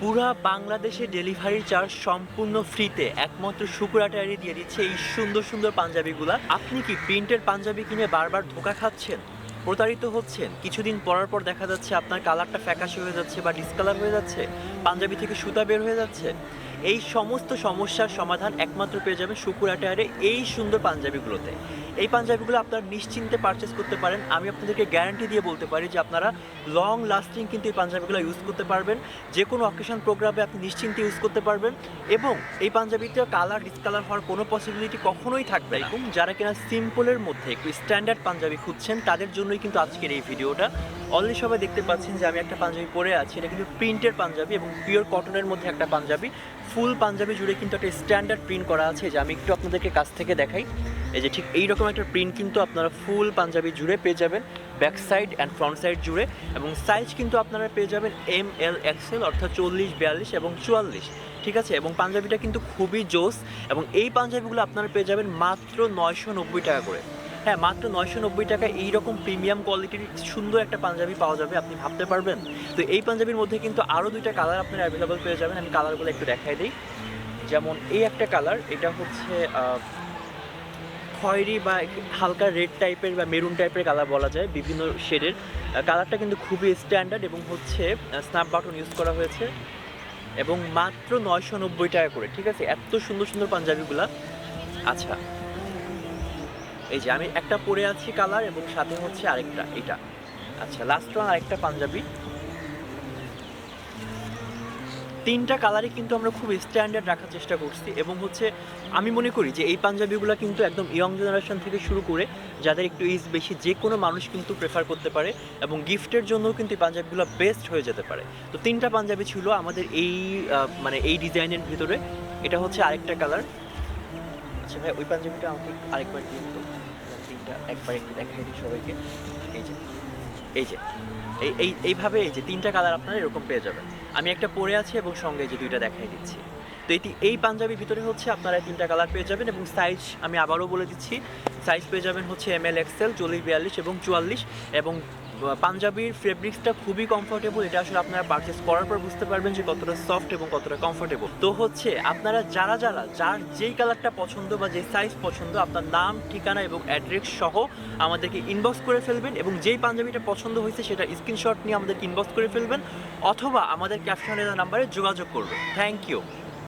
পুরা বাংলাদেশে delivery charge সম্পূর্ণ ফ্রিতে একমাত্র শুকুরা টায়ারি দিয়ে দিচ্ছে এই সুন্দর সুন্দর পাঞ্জাবিগুলা। আপনি কি প্রিন্টের পাঞ্জাবি কিনে বারবার ধোঁকা খাচ্ছেন, প্রতারিত হচ্ছেন? কিছুদিন পরার পর দেখা যাচ্ছে আপনার কালারটা ফ্যাকাশে হয়ে যাচ্ছে বা ডিসকালার হয়ে যাচ্ছে, পাঞ্জাবি থেকে সুতা বের হয়ে যাচ্ছে। এই সমস্ত সমস্যার সমাধান একমাত্র পেয়ে যাবেন শুকুরা টায়ারে এই সুন্দর পাঞ্জাবিগুলোতে। এই পাঞ্জাবিগুলো আপনারা নিশ্চিন্তে পারচেস করতে পারেন। আমি আপনাদেরকে গ্যারান্টি দিয়ে বলতে পারি যে আপনারা লং লাস্টিং কিন্তু এই পাঞ্জাবিগুলো ইউজ করতে পারবেন। যে কোনো অকেশন প্রোগ্রামে আপনি নিশ্চিন্তে ইউজ করতে পারবেন এবং এই পাঞ্জাবিতে কালার ডিসকালার হওয়ার কোনো পসিবিলিটি কখনোই থাকবে না। যারা কিনা সিম্পলের মধ্যে একটু স্ট্যান্ডার্ড পাঞ্জাবি খুঁজছেন তাদের জন্যই কিন্তু আজকের এই ভিডিওটা। অলরেডি সবাই দেখতে পাচ্ছেন যে আমি একটা পাঞ্জাবি পরে আছি, এটা কিন্তু প্রিন্টের পাঞ্জাবি এবং পিওর কটনের মধ্যে একটা পাঞ্জাবি। ফুল পাঞ্জাবি জুড়ে কিন্তু একটা স্ট্যান্ডার্ড প্রিন্ট করা আছে, যে আমি একটু আপনাদেরকে কাছ থেকে দেখাই। এই যে ঠিক এইরকম একটা প্রিন্ট কিন্তু আপনারা ফুল পাঞ্জাবি জুড়ে পেয়ে যাবেন, back side and front side জুড়ে। এবং সাইজ কিন্তু আপনারা পেয়ে যাবেন ML XL অর্থাৎ 40, 42 এবং 44, ঠিক আছে। এবং পাঞ্জাবিটা কিন্তু খুবই জোস এবং এই পাঞ্জাবিগুলো আপনারা পেয়ে যাবেন মাত্র 990 টাকা করে। হ্যাঁ, মাত্র 990 টাকা এইরকম প্রিমিয়াম কোয়ালিটির সুন্দর একটা পাঞ্জাবি পাওয়া যাবে, আপনি ভাবতে পারবেন? তো এই পাঞ্জাবির মধ্যে কিন্তু আরও দুইটা কালার আপনারা অ্যাভেলেবল পেয়ে যাবেন। আমি কালারগুলো একটু দেখাই দিই। যেমন এই একটা কালার, এটা হচ্ছে খয়েরি বা হালকা রেড টাইপের বা মেরুন টাইপের কালার বলা যায়, বিভিন্ন শেডের। কালারটা কিন্তু খুবই স্ট্যান্ডার্ড এবং হচ্ছে স্ন্যাপ বাটন ইউজ করা হয়েছে এবং মাত্র 990 টাকা করে, ঠিক আছে। এত সুন্দর সুন্দর পাঞ্জাবিগুলা। আচ্ছা, এই যে আমি একটা পরে আছি কালার এবং সাথে হচ্ছে আরেকটা, এটা। আচ্ছা, লাস্ট ওয়ান আরেকটা পাঞ্জাবি। তিনটা কালারই কিন্তু আমরা খুব স্ট্যান্ডার্ড রাখার চেষ্টা করছি এবং হচ্ছে আমি মনে করি যে এই পাঞ্জাবিগুলো কিন্তু একদম ইয়ং জেনারেশন থেকে শুরু করে যাদের একটু এজ বেশি যে কোনো মানুষ কিন্তু প্রেফার করতে পারে এবং গিফটের জন্যও কিন্তু এই পাঞ্জাবিগুলো বেস্ট হয়ে যেতে পারে। তো তিনটা পাঞ্জাবি ছিল আমাদের এই মানে এই ডিজাইনের ভিতরে। এটা হচ্ছে আরেকটা কালার। আচ্ছা ভাই, ওই পাঞ্জাবিটা আমাকে আরেকবার দিন তো, তিনটা একবার একটু দেখাই দিই সবাইকে। এই যে এই যে এইভাবে এই যে তিনটা কালার আপনারা এরকম পেয়ে যাবেন। আমি একটা পরে আছি এবং সঙ্গে যে দুইটা দেখাই দিচ্ছি। তো এই পাঞ্জাবির ভিতরে হচ্ছে আপনারা তিনটা কালার পেয়ে যাবেন এবং সাইজ আমি আবারও বলে দিচ্ছি, সাইজ পেয়ে যাবেন হচ্ছে ML XL 40, 42 এবং 44। এবং পাঞ্জাবির ফেব্রিক্সটা খুবই কমফোর্টেবল। এটা আসলে আপনারা পারচেস করার পর বুঝতে পারবেন যে কতটা সফট এবং কতটা কমফোর্টেবল। তো হচ্ছে আপনারা যার যেই কালারটা পছন্দ বা যে সাইজ পছন্দ, আপনার নাম, ঠিকানা এবং অ্যাড্রেস সহ আমাদেরকে ইনবক্স করে ফেলবেন এবং যেই পাঞ্জাবিটা পছন্দ হয়েছে সেটা স্ক্রিনশট নিয়ে আমাদেরকে ইনবক্স করে ফেলবেন অথবা আমাদের ক্যাপশনে দেওয়া নাম্বারে যোগাযোগ করবেন। Thank you.